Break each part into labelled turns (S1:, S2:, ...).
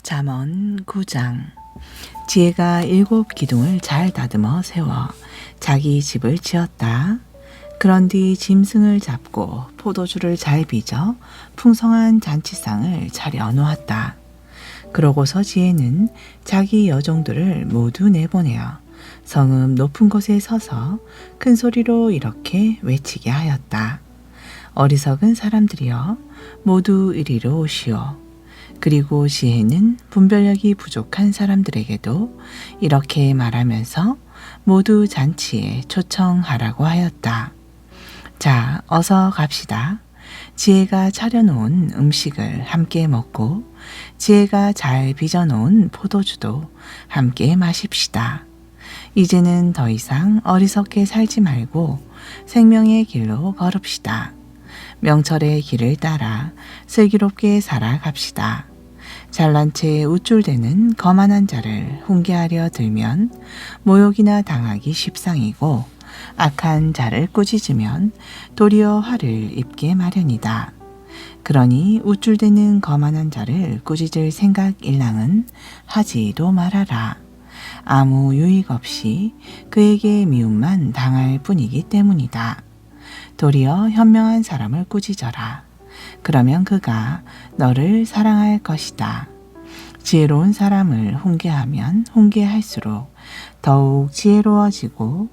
S1: 잠언 9장. 지혜가 7 기둥을 잘 다듬어 세워 자기 집을 지었다. 그런 뒤 짐승을 잡고 포도주를 잘 빚어 풍성한 잔치상을 차려 놓았다. 그러고서 지혜는 자기 여종들을 모두 내보내어 성읍 높은 곳에 서서 큰 소리로 이렇게 외치게 하였다. 어리석은 사람들이여 모두 이리로 오시오. 그리고 지혜는 분별력이 부족한 사람들에게도 이렇게 말하면서 모두 잔치에 초청하라고 하였다. 자, 어서 갑시다. 지혜가 차려놓은 음식을 함께 먹고 지혜가 잘 빚어놓은 포도주도 함께 마십시다. 이제는 더 이상 어리석게 살지 말고 생명의 길로 걸읍시다. 명철의 길을 따라 슬기롭게 살아갑시다. 잘난 채 우쭐대는 거만한 자를 훈계하려 들면 모욕이나 당하기 십상이고 악한 자를 꾸짖으면 도리어 화를 입게 마련이다. 그러니 우쭐대는 거만한 자를 꾸짖을 생각일랑은 하지도 말아라. 아무 유익 없이 그에게 미움만 당할 뿐이기 때문이다. 도리어 현명한 사람을 꾸짖어라. 그러면 그가 너를 사랑할 것이다. 지혜로운 사람을 훈계하면 훈계할수록 더욱 지혜로워지고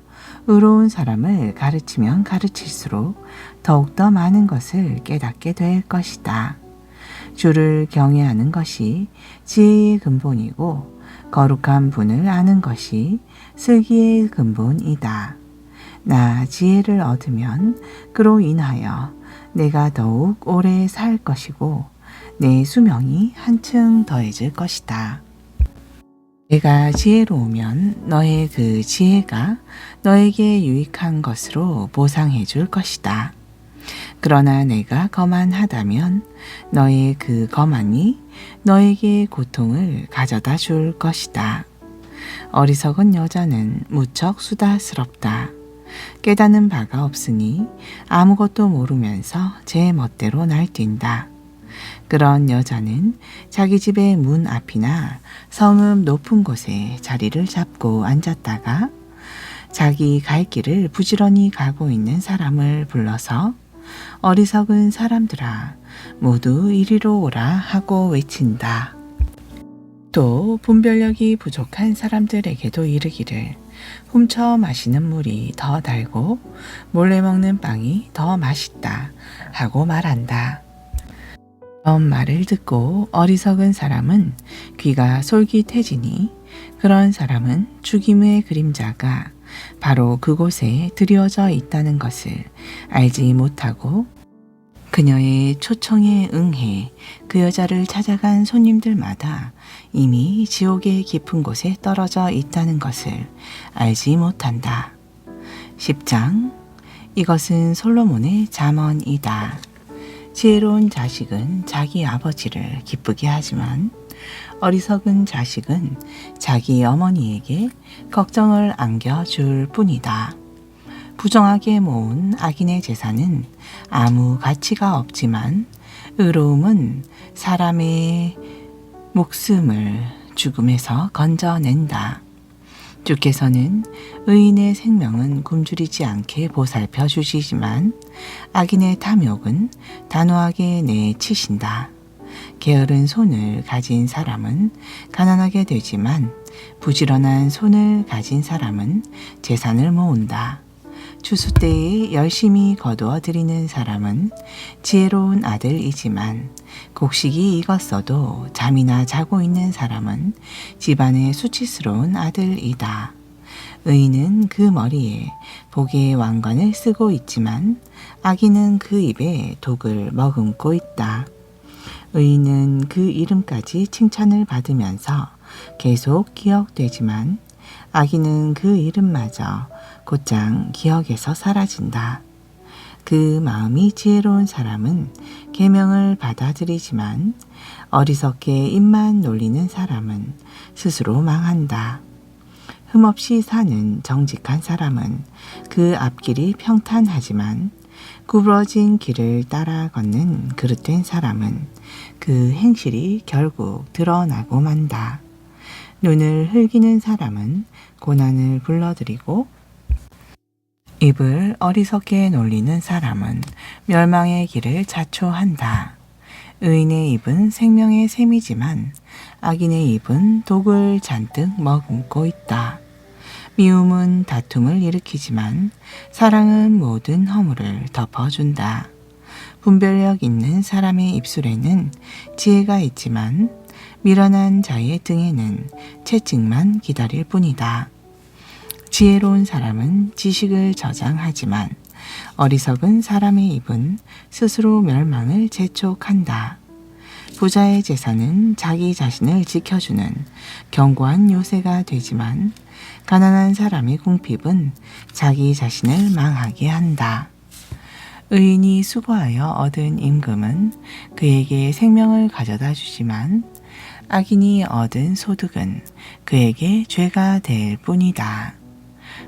S1: 의로운 사람을 가르치면 가르칠수록 더욱더 많은 것을 깨닫게 될 것이다. 주를 경외하는 것이 지혜의 근본이고 거룩한 분을 아는 것이 슬기의 근본이다. 나 지혜를 얻으면 그로 인하여 내가 더욱 오래 살 것이고 내 수명이 한층 더해질 것이다. 내가 지혜로우면 너의 그 지혜가 너에게 유익한 것으로 보상해 줄 것이다. 그러나 내가 거만하다면 너의 그 거만이 너에게 고통을 가져다 줄 것이다. 어리석은 여자는 무척 수다스럽다. 깨닫는 바가 없으니 아무것도 모르면서 제 멋대로 날뛴다. 그런 여자는 자기 집의 문 앞이나 성읍 높은 곳에 자리를 잡고 앉았다가 자기 갈 길을 부지런히 가고 있는 사람을 불러서 어리석은 사람들아 모두 이리로 오라 하고 외친다. 또 분별력이 부족한 사람들에게도 이르기를 훔쳐 마시는 물이 더 달고 몰래 먹는 빵이 더 맛있다 하고 말한다. 그런 말을 듣고 어리석은 사람은 귀가 솔깃해지니 그런 사람은 죽임의 그림자가 바로 그곳에 드리워져 있다는 것을 알지 못하고 그녀의 초청에 응해 그 여자를 찾아간 손님들마다 이미 지옥의 깊은 곳에 떨어져 있다는 것을 알지 못한다. 10장. 이것은 솔로몬의 잠언이다. 지혜로운 자식은 자기 아버지를 기쁘게 하지만 어리석은 자식은 자기 어머니에게 걱정을 안겨줄 뿐이다. 부정하게 모은 악인의 재산은 아무 가치가 없지만 의로움은 사람의 목숨을 죽음에서 건져낸다. 주께서는 의인의 생명은 굶주리지 않게 보살펴 주시지만 악인의 탐욕은 단호하게 내치신다. 게으른 손을 가진 사람은 가난하게 되지만 부지런한 손을 가진 사람은 재산을 모은다. 추수 때에 열심히 거두어 들이는 사람은 지혜로운 아들이지만 곡식이 익었어도 잠이나 자고 있는 사람은 집안의 수치스러운 아들이다. 의인은 그 머리에 복의 왕관을 쓰고 있지만 악인은 그 입에 독을 머금고 있다. 의인은 그 이름까지 칭찬을 받으면서 계속 기억되지만 악인은 그 이름마저 곧장 기억에서 사라진다. 그 마음이 지혜로운 사람은 계명을 받아들이지만 어리석게 입만 놀리는 사람은 스스로 망한다. 흠없이 사는 정직한 사람은 그 앞길이 평탄하지만 구부러진 길을 따라 걷는 그릇된 사람은 그 행실이 결국 드러나고 만다. 눈을 흘기는 사람은 고난을 불러들이고 입을 어리석게 놀리는 사람은 멸망의 길을 자초한다. 의인의 입은 생명의 샘이지만 악인의 입은 독을 잔뜩 머금고 있다. 미움은 다툼을 일으키지만 사랑은 모든 허물을 덮어준다. 분별력 있는 사람의 입술에는 지혜가 있지만 미련한 자의 등에는 채찍만 기다릴 뿐이다. 지혜로운 사람은 지식을 저장하지만 어리석은 사람의 입은 스스로 멸망을 재촉한다. 부자의 재산은 자기 자신을 지켜주는 견고한 요새가 되지만 가난한 사람의 궁핍은 자기 자신을 망하게 한다. 의인이 수고하여 얻은 임금은 그에게 생명을 가져다 주지만 악인이 얻은 소득은 그에게 죄가 될 뿐이다.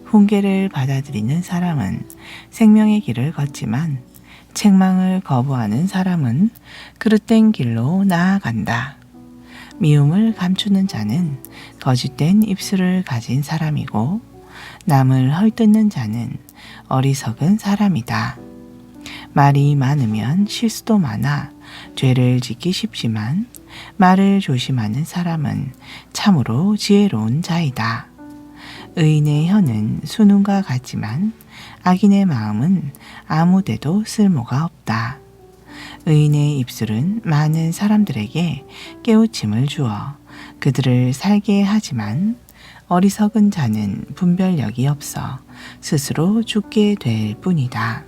S1: 훈계를 받아들이는 사람은 생명의 길을 걷지만 책망을 거부하는 사람은 그릇된 길로 나아간다. 미움을 감추는 자는 거짓된 입술을 가진 사람이고 남을 헐뜯는 자는 어리석은 사람이다. 말이 많으면 실수도 많아 죄를 짓기 쉽지만 말을 조심하는 사람은 참으로 지혜로운 자이다. 의인의 혀는 수능과 같지만 악인의 마음은 아무데도 쓸모가 없다. 의인의 입술은 많은 사람들에게 깨우침을 주어 그들을 살게 하지만 어리석은 자는 분별력이 없어 스스로 죽게 될 뿐이다.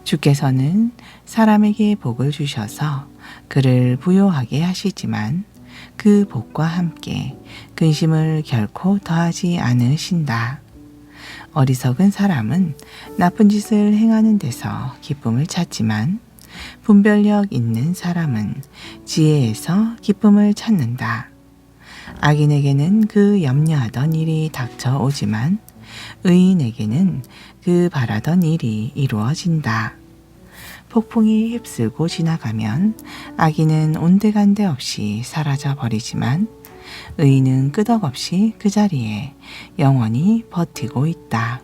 S1: 주께서는 사람에게 복을 주셔서 그를 부요하게 하시지만 그 복과 함께 근심을 결코 더하지 않으신다. 어리석은 사람은 나쁜 짓을 행하는 데서 기쁨을 찾지만 분별력 있는 사람은 지혜에서 기쁨을 찾는다. 악인에게는 그 염려하던 일이 닥쳐오지만 의인에게는 그 바라던 일이 이루어진다. 폭풍이 휩쓸고 지나가면 악인은 온데간데 없이 사라져 버리지만 의인은 끄덕없이 그 자리에 영원히 버티고 있다.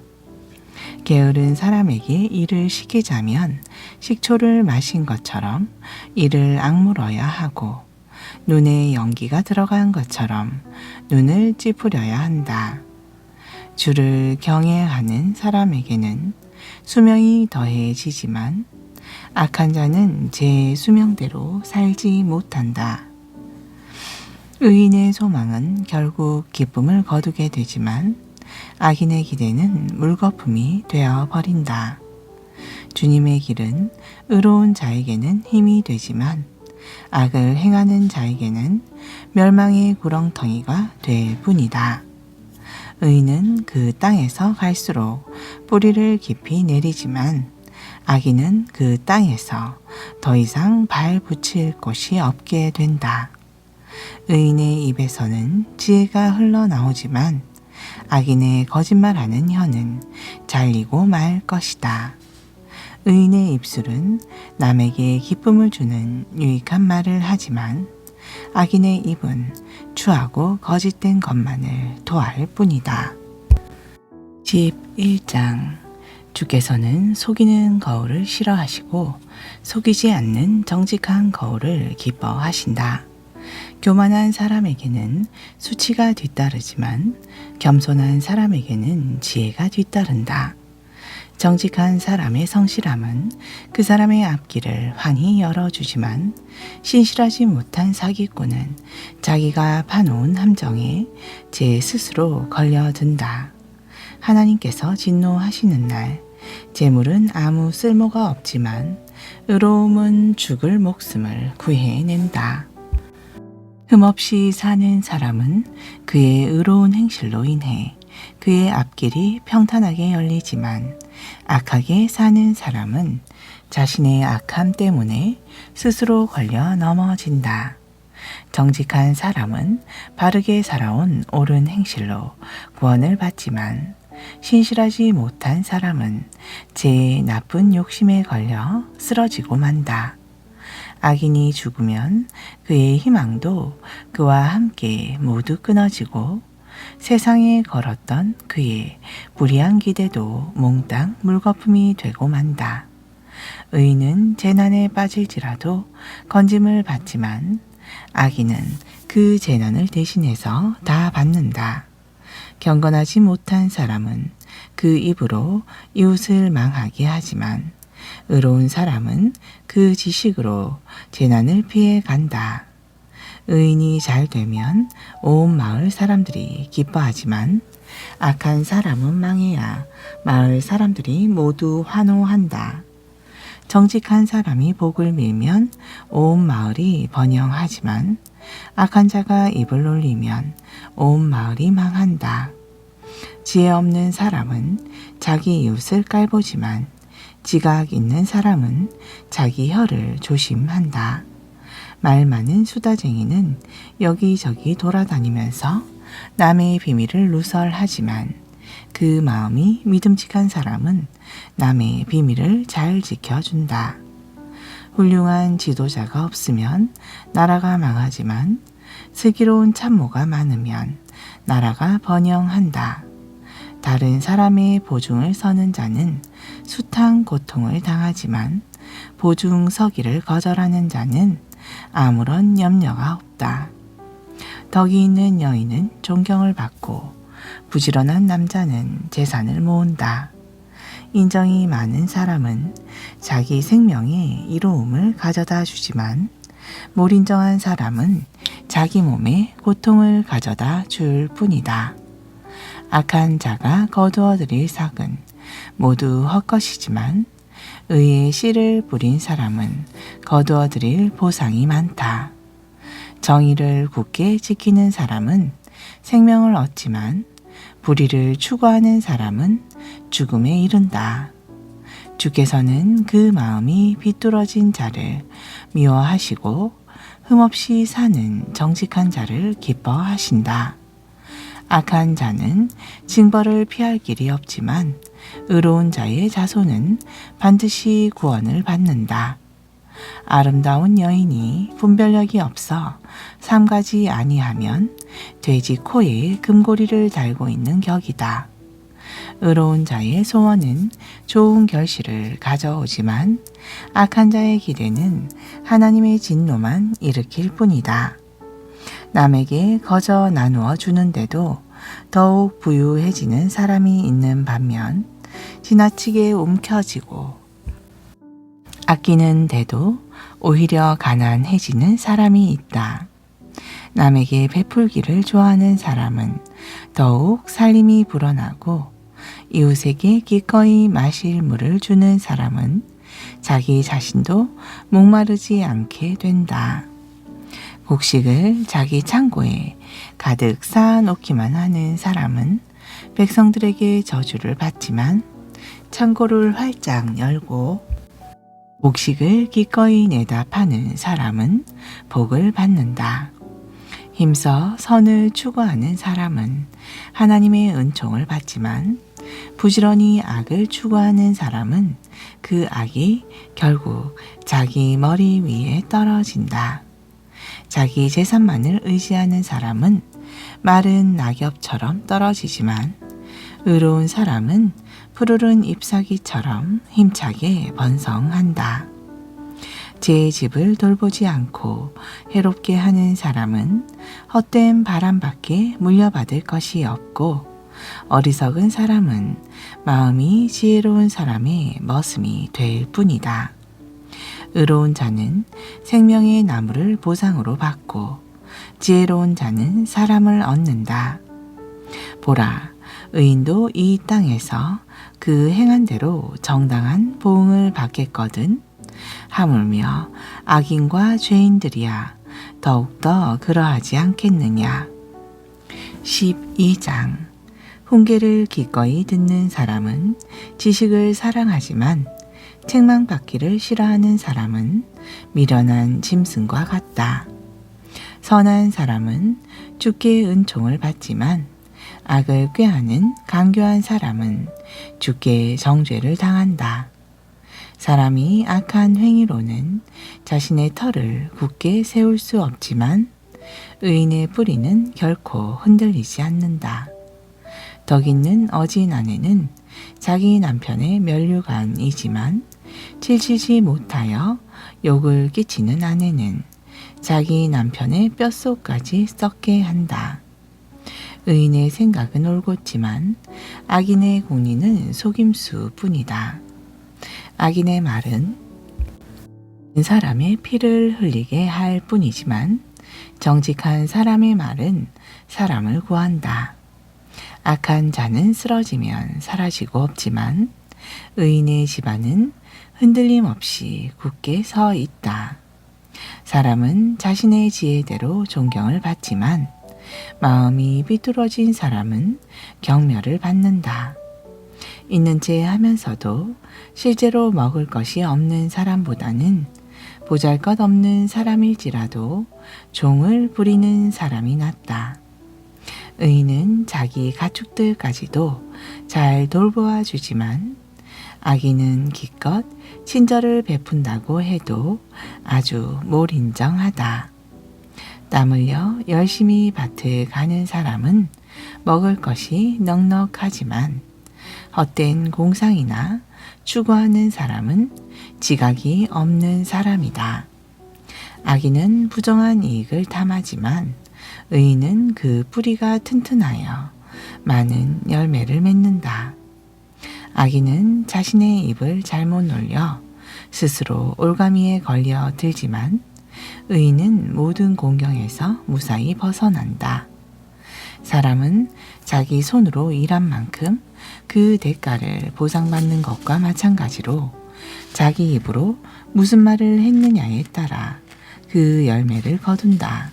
S1: 게으른 사람에게 일을 시키자면 식초를 마신 것처럼 이를 악물어야 하고 눈에 연기가 들어간 것처럼 눈을 찌푸려야 한다. 주를 경외하는 사람에게는 수명이 더해지지만 악한 자는 제 수명대로 살지 못한다. 의인의 소망은 결국 기쁨을 거두게 되지만 악인의 기대는 물거품이 되어 버린다. 주님의 길은 의로운 자에게는 힘이 되지만 악을 행하는 자에게는 멸망의 구렁텅이가 될 뿐이다. 의인은 그 땅에서 갈수록 뿌리를 깊이 내리지만 악인은 그 땅에서 더 이상 발 붙일 곳이 없게 된다. 의인의 입에서는 지혜가 흘러나오지만 악인의 거짓말하는 혀는 잘리고 말 것이다. 의인의 입술은 남에게 기쁨을 주는 유익한 말을 하지만 악인의 입은 추하고 거짓된 것만을 토할 뿐이다. 11장 주께서는 속이는 거울을 싫어하시고 속이지 않는 정직한 거울을 기뻐하신다. 교만한 사람에게는 수치가 뒤따르지만 겸손한 사람에게는 지혜가 뒤따른다. 정직한 사람의 성실함은 그 사람의 앞길을 환히 열어주지만 신실하지 못한 사기꾼은 자기가 파놓은 함정에 제 스스로 걸려든다. 하나님께서 진노하시는 날 재물은 아무 쓸모가 없지만 의로움은 죽을 목숨을 구해낸다. 흠없이 사는 사람은 그의 의로운 행실로 인해 그의 앞길이 평탄하게 열리지만 악하게 사는 사람은 자신의 악함 때문에 스스로 걸려 넘어진다. 정직한 사람은 바르게 살아온 옳은 행실로 구원을 받지만 신실하지 못한 사람은 제 나쁜 욕심에 걸려 쓰러지고 만다. 악인이 죽으면 그의 희망도 그와 함께 모두 끊어지고 세상에 걸었던 그의 불의한 기대도 몽땅 물거품이 되고 만다. 의인은 재난에 빠질지라도 건짐을 받지만 악인은 그 재난을 대신해서 다 받는다. 경건하지 못한 사람은 그 입으로 이웃을 망하게 하지만 의로운 사람은 그 지식으로 재난을 피해 간다. 의인이 잘 되면 온 마을 사람들이 기뻐하지만 악한 사람은 망해야 마을 사람들이 모두 환호한다. 정직한 사람이 복을 빌면 온 마을이 번영하지만 악한 자가 입을 놀리면 온 마을이 망한다. 지혜 없는 사람은 자기 이웃을 깔보지만 지각 있는 사람은 자기 혀를 조심한다. 말 많은 수다쟁이는 여기저기 돌아다니면서 남의 비밀을 누설하지만 그 마음이 믿음직한 사람은 남의 비밀을 잘 지켜준다. 훌륭한 지도자가 없으면 나라가 망하지만 슬기로운 참모가 많으면 나라가 번영한다. 다른 사람의 보증을 서는 자는 숱한 고통을 당하지만 보증 서기를 거절하는 자는 아무런 염려가 없다. 덕이 있는 여인은 존경을 받고 부지런한 남자는 재산을 모은다. 인정이 많은 사람은 자기 생명에 이로움을 가져다 주지만 몰인정한 사람은 자기 몸에 고통을 가져다 줄 뿐이다. 악한 자가 거두어들일 삭은 모두 헛것이지만 의의 씨를 뿌린 사람은 거두어들일 보상이 많다. 정의를 굳게 지키는 사람은 생명을 얻지만 불의를 추구하는 사람은 죽음에 이른다. 주께서는 그 마음이 비뚤어진 자를 미워하시고 흠없이 사는 정직한 자를 기뻐하신다. 악한 자는 징벌을 피할 길이 없지만 의로운 자의 자손은 반드시 구원을 받는다. 아름다운 여인이 분별력이 없어 삼가지 아니하면 돼지 코에 금고리를 달고 있는 격이다. 의로운 자의 소원은 좋은 결실을 가져오지만 악한 자의 기대는 하나님의 진노만 일으킬 뿐이다. 남에게 거저 나누어 주는데도 더욱 부유해지는 사람이 있는 반면 지나치게 움켜쥐고 아끼는데도 오히려 가난해지는 사람이 있다. 남에게 베풀기를 좋아하는 사람은 더욱 살림이 불어나고 이웃에게 기꺼이 마실 물을 주는 사람은 자기 자신도 목마르지 않게 된다. 곡식을 자기 창고에 가득 쌓아놓기만 하는 사람은 백성들에게 저주를 받지만 창고를 활짝 열고 곡식을 기꺼이 내다 파는 사람은 복을 받는다. 힘써 선을 추구하는 사람은 하나님의 은총을 받지만 부지런히 악을 추구하는 사람은 그 악이 결국 자기 머리 위에 떨어진다. 자기 재산만을 의지하는 사람은 마른 낙엽처럼 떨어지지만 의로운 사람은 푸르른 잎사귀처럼 힘차게 번성한다. 제 집을 돌보지 않고 해롭게 하는 사람은 헛된 바람밖에 물려받을 것이 없고 어리석은 사람은 마음이 지혜로운 사람의 머슴이 될 뿐이다. 의로운 자는 생명의 나무를 보상으로 받고 지혜로운 자는 사람을 얻는다. 보라, 의인도 이 땅에서 그 행한 대로 정당한 보응을 받겠거든. 하물며 악인과 죄인들이야 더욱더 그러하지 않겠느냐. 12장. 훈계를 기꺼이 듣는 사람은 지식을 사랑하지만 책망받기를 싫어하는 사람은 미련한 짐승과 같다. 선한 사람은 주께 은총을 받지만 악을 꾀하는 간교한 사람은 주께 정죄를 당한다. 사람이 악한 행위로는 자신의 털을 굳게 세울 수 없지만 의인의 뿌리는 결코 흔들리지 않는다. 덕 있는 어진 아내는 자기 남편의 면류관이지만 질치지 못하여 욕을 끼치는 아내는 자기 남편의 뼛속까지 썩게 한다. 의인의 생각은 올곧지만 악인의 공리는 속임수 뿐이다. 악인의 말은 사람의 피를 흘리게 할 뿐이지만 정직한 사람의 말은 사람을 구한다. 악한 자는 쓰러지면 사라지고 없지만 의인의 집안은 흔들림 없이 굳게 서 있다. 사람은 자신의 지혜대로 존경을 받지만 마음이 비뚤어진 사람은 경멸을 받는다. 있는 채 하면서도 실제로 먹을 것이 없는 사람보다는 보잘것없는 사람일지라도 종을 부리는 사람이 낫다. 의인은 자기 가축들까지도 잘 돌보아 주지만 악인은 기껏 친절을 베푼다고 해도 아주 몰인정하다. 땀 흘려 열심히 밭에 가는 사람은 먹을 것이 넉넉하지만 헛된 공상이나 추구하는 사람은 지각이 없는 사람이다. 악인은 부정한 이익을 탐하지만 의인은 그 뿌리가 튼튼하여 많은 열매를 맺는다. 악인은 자신의 입을 잘못 놀려 스스로 올가미에 걸려 들지만 의인은 모든 공경에서 무사히 벗어난다. 사람은 자기 손으로 일한 만큼 그 대가를 보상받는 것과 마찬가지로 자기 입으로 무슨 말을 했느냐에 따라 그 열매를 거둔다.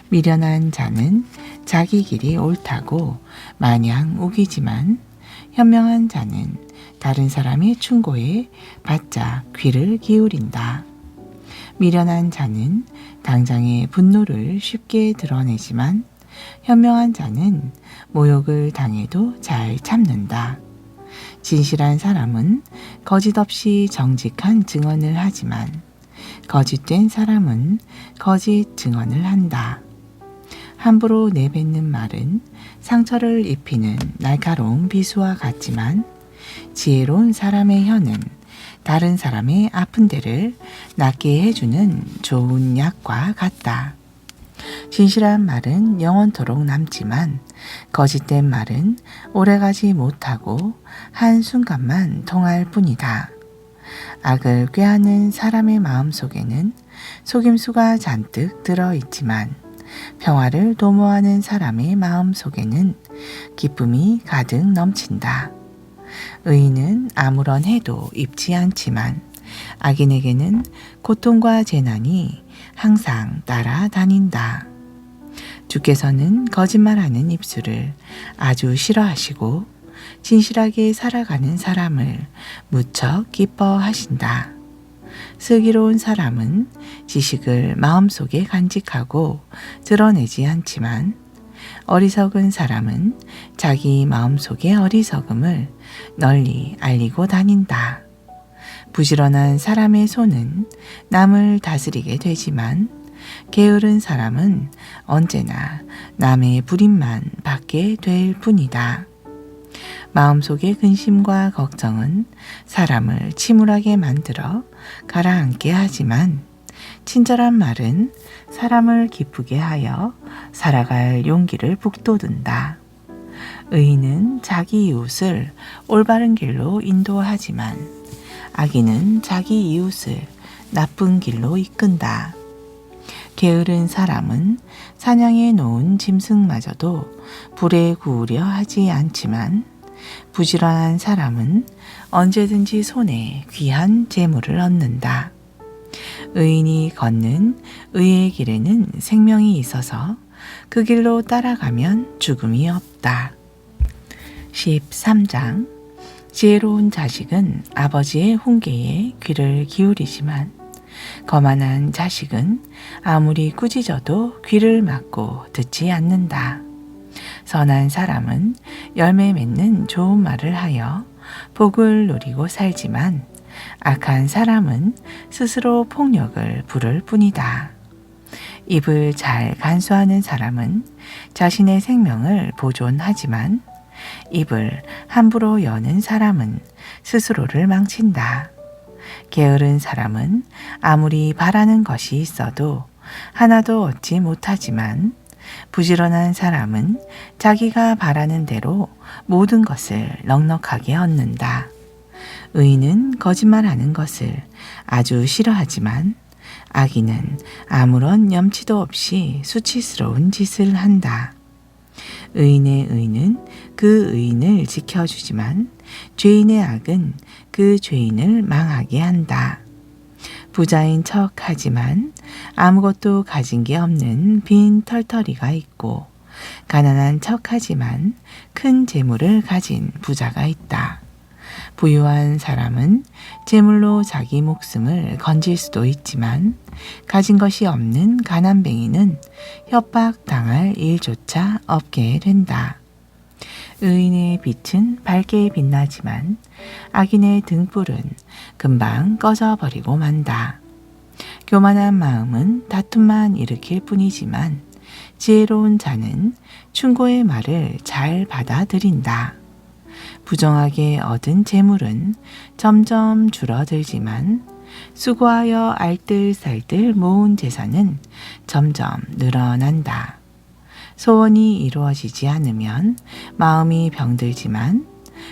S1: 미련한 자는 자기 길이 옳다고 마냥 우기지만 현명한 자는 다른 사람의 충고에 바짝 귀를 기울인다. 미련한 자는 당장의 분노를 쉽게 드러내지만 현명한 자는 모욕을 당해도 잘 참는다. 진실한 사람은 거짓 없이 정직한 증언을 하지만 거짓된 사람은 거짓 증언을 한다. 함부로 내뱉는 말은 상처를 입히는 날카로운 비수와 같지만 지혜로운 사람의 혀는 다른 사람의 아픈 데를 낫게 해주는 좋은 약과 같다. 진실한 말은 영원토록 남지만 거짓된 말은 오래가지 못하고 한순간만 통할 뿐이다. 악을 꾀하는 사람의 마음속에는 속임수가 잔뜩 들어있지만 평화를 도모하는 사람의 마음속에는 기쁨이 가득 넘친다. 의인은 아무런 해도 입지 않지만 악인에게는 고통과 재난이 항상 따라다닌다. 주께서는 거짓말하는 입술을 아주 싫어하시고 진실하게 살아가는 사람을 무척 기뻐하신다. 슬기로운 사람은 지식을 마음속에 간직하고 드러내지 않지만 어리석은 사람은 자기 마음속의 어리석음을 널리 알리고 다닌다. 부지런한 사람의 손은 남을 다스리게 되지만 게으른 사람은 언제나 남의 불임만 받게 될 뿐이다. 마음속의 근심과 걱정은 사람을 침울하게 만들어 가라앉게 하지만 친절한 말은 사람을 기쁘게 하여 살아갈 용기를 북돋운다. 의인은 자기 이웃을 올바른 길로 인도하지만 악인은 자기 이웃을 나쁜 길로 이끈다. 게으른 사람은 사냥해 놓은 짐승마저도 불에 구우려 하지 않지만 부지런한 사람은 언제든지 손에 귀한 재물을 얻는다. 의인이 걷는 의의 길에는 생명이 있어서 그 길로 따라가면 죽음이 없다. 13장 지혜로운 자식은 아버지의 훈계에 귀를 기울이지만 거만한 자식은 아무리 꾸짖어도 귀를 막고 듣지 않는다. 선한 사람은 열매 맺는 좋은 말을 하여 복을 누리고 살지만 악한 사람은 스스로 폭력을 부를 뿐이다. 입을 잘 간수하는 사람은 자신의 생명을 보존하지만 입을 함부로 여는 사람은 스스로를 망친다. 게으른 사람은 아무리 바라는 것이 있어도 하나도 얻지 못하지만 부지런한 사람은 자기가 바라는 대로 모든 것을 넉넉하게 얻는다. 의인은 거짓말하는 것을 아주 싫어하지만 악인은 아무런 염치도 없이 수치스러운 짓을 한다. 의인의 의는 그 의인을 지켜주지만 죄인의 악은 그 죄인을 망하게 한다. 부자인 척하지만 아무것도 가진 게 없는 빈 털터리가 있고 가난한 척하지만 큰 재물을 가진 부자가 있다. 부유한 사람은 재물로 자기 목숨을 건질 수도 있지만 가진 것이 없는 가난뱅이는 협박당할 일조차 없게 된다. 의인의 빛은 밝게 빛나지만 악인의 등불은 금방 꺼져버리고 만다. 교만한 마음은 다툼만 일으킬 뿐이지만 지혜로운 자는 충고의 말을 잘 받아들인다. 부정하게 얻은 재물은 점점 줄어들지만 수고하여 알뜰살뜰 모은 재산은 점점 늘어난다. 소원이 이루어지지 않으면 마음이 병들지만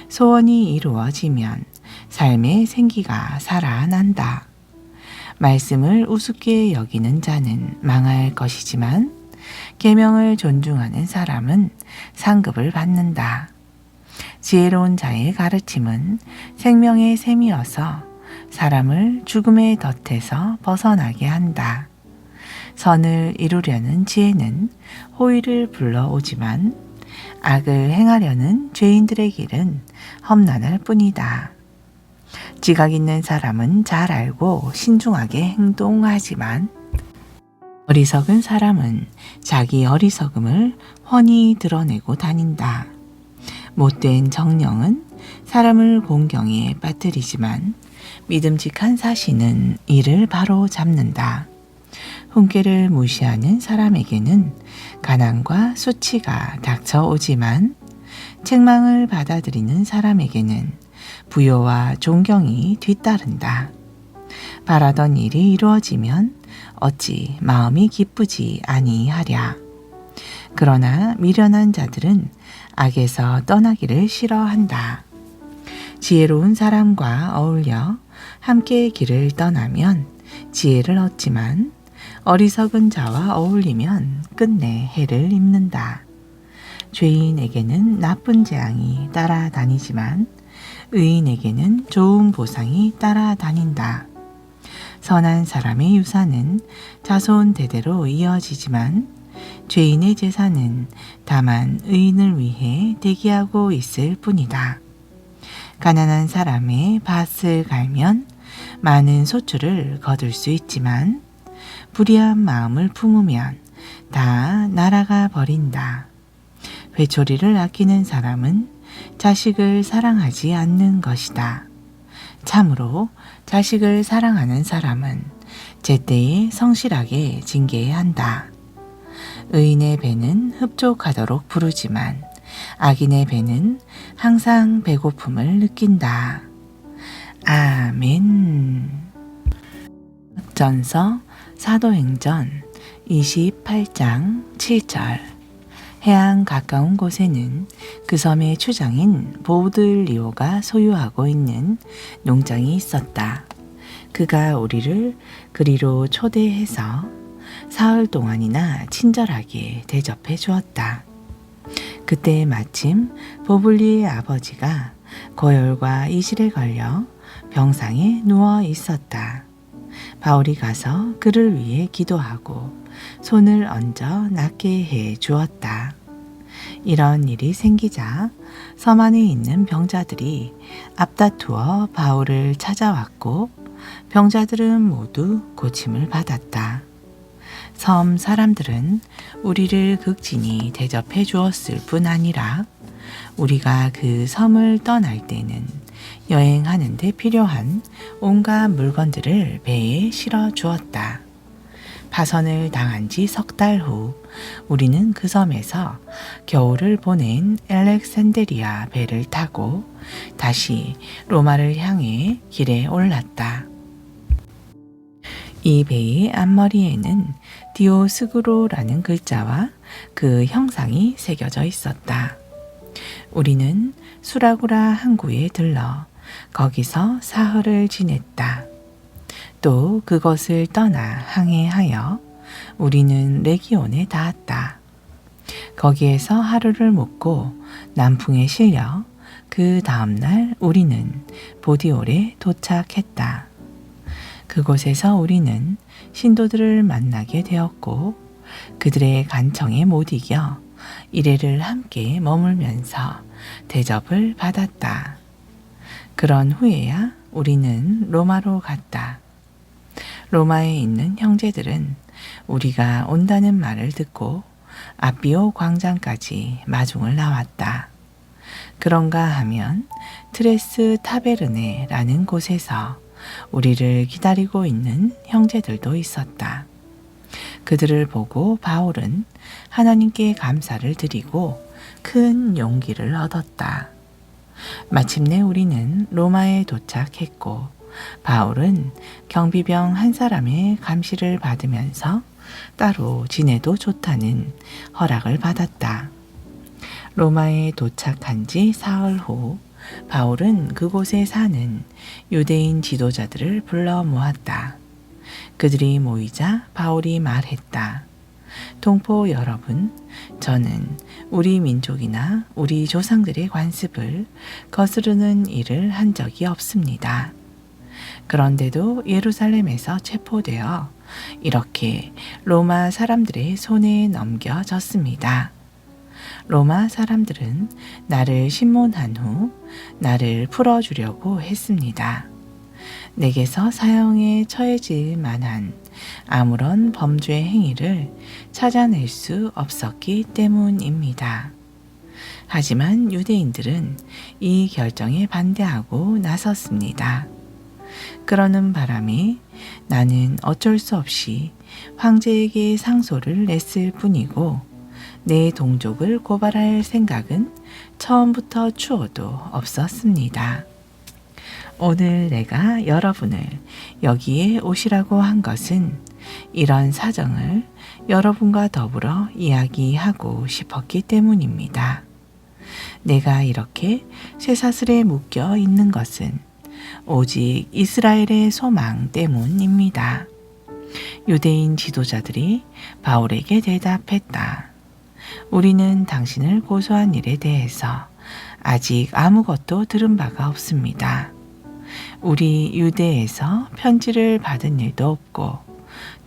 S1: 소원이 이루어지면 삶의 생기가 살아난다. 말씀을 우습게 여기는 자는 망할 것이지만 계명을 존중하는 사람은 상급을 받는다. 지혜로운 자의 가르침은 생명의 샘이어서 사람을 죽음의 덫에서 벗어나게 한다. 선을 이루려는 지혜는 호의를 불러오지만 악을 행하려는 죄인들의 길은 험난할 뿐이다. 지각 있는 사람은 잘 알고 신중하게 행동하지만 어리석은 사람은 자기 어리석음을 훤히 드러내고 다닌다. 못된 정령은 사람을 공경에 빠뜨리지만 믿음직한 사신은 이를 바로 잡는다. 훈계를 무시하는 사람에게는 가난과 수치가 닥쳐오지만 책망을 받아들이는 사람에게는 부요와 존경이 뒤따른다. 바라던 일이 이루어지면 어찌 마음이 기쁘지 아니하랴. 그러나 미련한 자들은 악에서 떠나기를 싫어한다. 지혜로운 사람과 어울려 함께 길을 떠나면 지혜를 얻지만 어리석은 자와 어울리면 끝내 해를 입는다. 죄인에게는 나쁜 재앙이 따라다니지만 의인에게는 좋은 보상이 따라다닌다. 선한 사람의 유산은 자손 대대로 이어지지만 죄인의 재산은 다만 의인을 위해 대기하고 있을 뿐이다. 가난한 사람의 밭을 갈면 많은 소출을 거둘 수 있지만 불의한 마음을 품으면 다 날아가 버린다. 회초리를 아끼는 사람은 자식을 사랑하지 않는 것이다. 참으로 자식을 사랑하는 사람은 제때에 성실하게 징계해야 한다. 의인의 배는 흡족하도록 부르지만 악인의 배는 항상 배고픔을 느낀다. 아멘. 전서 사도행전 28장 7절. 해안 가까운 곳에는 그 섬의 추장인 보들리오가 소유하고 있는 농장이 있었다. 그가 우리를 그리로 초대해서 사흘 동안이나 친절하게 대접해 주었다. 그때 마침 보블리의 아버지가 고열과 이실에 걸려 병상에 누워 있었다. 바울이 가서 그를 위해 기도하고 손을 얹어 낫게 해 주었다. 이런 일이 생기자 섬 안에 있는 병자들이 앞다투어 바울을 찾아왔고 병자들은 모두 고침을 받았다. 섬 사람들은 우리를 극진히 대접해 주었을 뿐 아니라 우리가 그 섬을 떠날 때는 여행하는 데 필요한 온갖 물건들을 배에 실어 주었다. 파선을 당한 지 석 달 후 우리는 그 섬에서 겨울을 보낸 알렉산드리아 배를 타고 다시 로마를 향해 길에 올랐다. 이 배의 앞머리에는 디오스구로라는 글자와 그 형상이 새겨져 있었다. 우리는 수라구라 항구에 들러 거기서 사흘을 지냈다. 또 그것을 떠나 항해하여 우리는 레기온에 닿았다. 거기에서 하루를 묵고 남풍에 실려 그 다음날 우리는 보디올에 도착했다. 그곳에서 우리는 신도들을 만나게 되었고 그들의 간청에 못 이겨 이래를 함께 머물면서 대접을 받았다. 그런 후에야 우리는 로마로 갔다. 로마에 있는 형제들은 우리가 온다는 말을 듣고 아비오 광장까지 마중을 나왔다. 그런가 하면 트레스 타베르네라는 곳에서 우리를 기다리고 있는 형제들도 있었다. 그들을 보고 바울은 하나님께 감사를 드리고 큰 용기를 얻었다. 마침내 우리는 로마에 도착했고 바울은 경비병 한 사람의 감시를 받으면서 따로 지내도 좋다는 허락을 받았다. 로마에 도착한 지 사흘 후 바울은 그곳에 사는 유대인 지도자들을 불러 모았다. 그들이 모이자 바울이 말했다. 동포 여러분, 저는 우리 민족이나 우리 조상들의 관습을 거스르는 일을 한 적이 없습니다. 그런데도 예루살렘에서 체포되어 이렇게 로마 사람들의 손에 넘겨졌습니다. 로마 사람들은 나를 신문한 후 나를 풀어주려고 했습니다. 내게서 사형에 처해질 만한 아무런 범죄 행위를 찾아낼 수 없었기 때문입니다. 하지만 유대인들은 이 결정에 반대하고 나섰습니다. 그러는 바람에 나는 어쩔 수 없이 황제에게 상소를 냈을 뿐이고 내 동족을 고발할 생각은 처음부터 추호도 없었습니다. 오늘 내가 여러분을 여기에 오시라고 한 것은 이런 사정을 여러분과 더불어 이야기하고 싶었기 때문입니다. 내가 이렇게 쇠사슬에 묶여 있는 것은 오직 이스라엘의 소망 때문입니다. 유대인 지도자들이 바울에게 대답했다. 우리는 당신을 고소한 일에 대해서 아직 아무것도 들은 바가 없습니다. 우리 유대에서 편지를 받은 일도 없고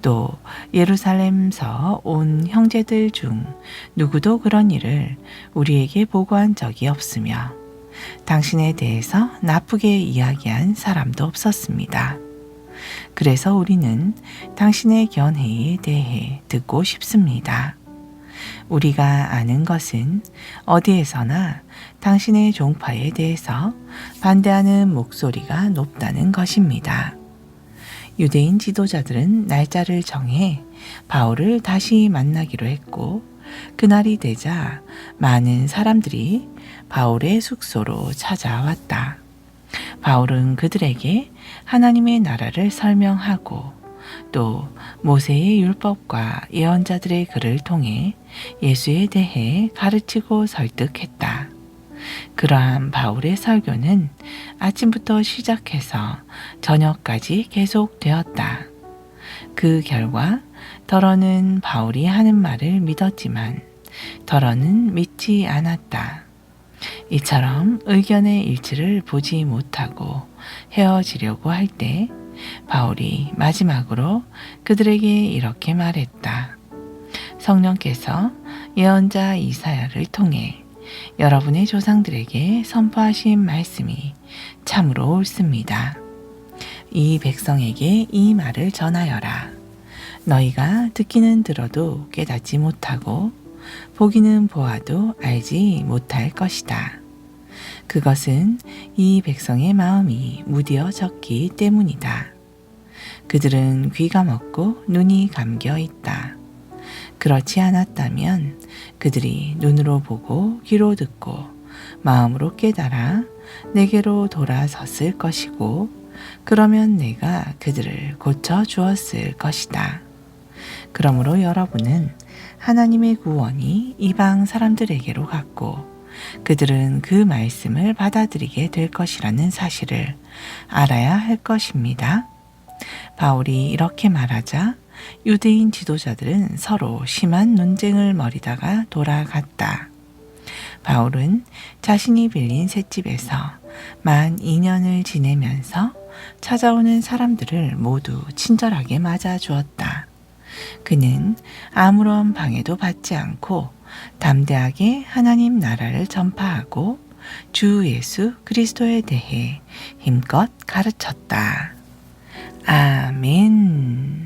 S1: 또 예루살렘서 온 형제들 중 누구도 그런 일을 우리에게 보고한 적이 없으며 당신에 대해서 나쁘게 이야기한 사람도 없었습니다. 그래서 우리는 당신의 견해에 대해 듣고 싶습니다. 우리가 아는 것은 어디에서나 당신의 종파에 대해서 반대하는 목소리가 높다는 것입니다. 유대인 지도자들은 날짜를 정해 바울을 다시 만나기로 했고 그날이 되자 많은 사람들이 바울의 숙소로 찾아왔다. 바울은 그들에게 하나님의 나라를 설명하고 또 모세의 율법과 예언자들의 글을 통해 예수에 대해 가르치고 설득했다. 그러한 바울의 설교는 아침부터 시작해서 저녁까지 계속되었다. 그 결과 더러는 바울이 하는 말을 믿었지만 더러는 믿지 않았다. 이처럼 의견의 일치를 보지 못하고 헤어지려고 할 때 바울이 마지막으로 그들에게 이렇게 말했다. 성령께서 예언자 이사야를 통해 여러분의 조상들에게 선포하신 말씀이 참으로 옳습니다. 이 백성에게 이 말을 전하여라. 너희가 듣기는 들어도 깨닫지 못하고 보기는 보아도 알지 못할 것이다. 그것은 이 백성의 마음이 무뎌졌기 때문이다. 그들은 귀가 먹고 눈이 감겨 있다. 그렇지 않았다면 그들이 눈으로 보고 귀로 듣고 마음으로 깨달아 내게로 돌아섰을 것이고 그러면 내가 그들을 고쳐 주었을 것이다. 그러므로 여러분은 하나님의 구원이 이방 사람들에게로 갔고 그들은 그 말씀을 받아들이게 될 것이라는 사실을 알아야 할 것입니다. 바울이 이렇게 말하자 유대인 지도자들은 서로 심한 논쟁을 벌이다가 돌아갔다. 바울은 자신이 빌린 셋집에서 만 2년을 지내면서 찾아오는 사람들을 모두 친절하게 맞아주었다. 그는 아무런 방해도 받지 않고 담대하게 하나님 나라를 전파하고 주 예수 그리스도에 대해 힘껏 가르쳤다. 아멘.